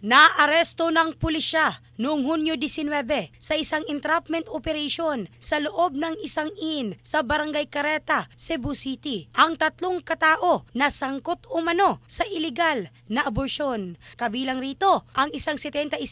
Naaresto ng pulisya noong Hunyo 19 sa isang entrapment operation sa loob ng isang inn sa Barangay Careta, Cebu City ang 3 katao na sangkot umano sa iligal na aborsyon. Kabilang rito ang isang 75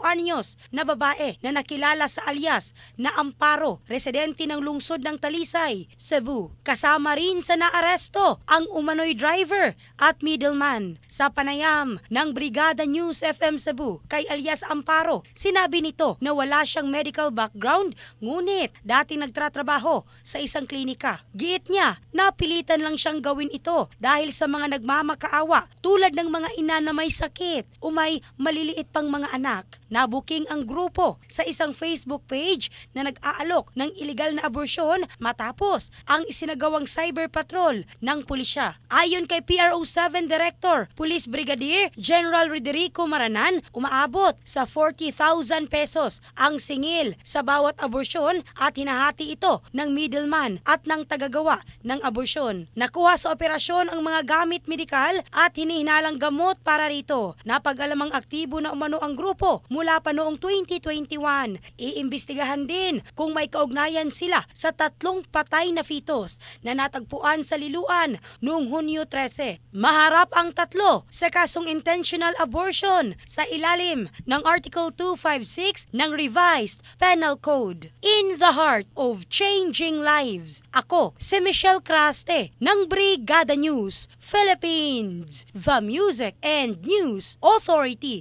anyos na babae na nakilala sa alias na Amparo, residente ng lungsod ng Talisay, Cebu. Kasama rin sa naaresto ang umano'y driver at middleman. Sa panayam ng Brigada News FM Cebu kay alias Amparo, sinabi nito na wala siyang medical background ngunit dati nagtratrabaho sa isang klinika. Giit niya, napilitan lang siyang gawin ito dahil sa mga nagmamakaawa tulad ng mga ina na may sakit o may maliliit pang mga anak. Nabuking ang grupo sa isang Facebook page na nag-aalok ng iligal na aborsyon matapos ang isinagawang cyber patrol ng pulisya. Ayon kay PRO7 Director, Police Brigadier General Roderico Maranan, umaabot sa 40,000 pesos ang singil sa bawat aborsyon at hinahati ito ng middleman at ng tagagawa ng aborsyon. Nakuha sa operasyon ang mga gamit medikal at hinihinalang gamot para rito. Napag-alamang aktibo na umano ang grupo mula pa noong 2021. Iimbestigahan din kung may kaugnayan sila sa 3 patay na fetus na natagpuan sa Liloan noong Hunyo 13. Maharap ang 3 sa kasong intentional abortion sa ilalim ng Article 256 ng Revised Penal Code. In the heart of changing lives, ako si Michelle Craste ng Brigada News Philippines, the Music and News Authority.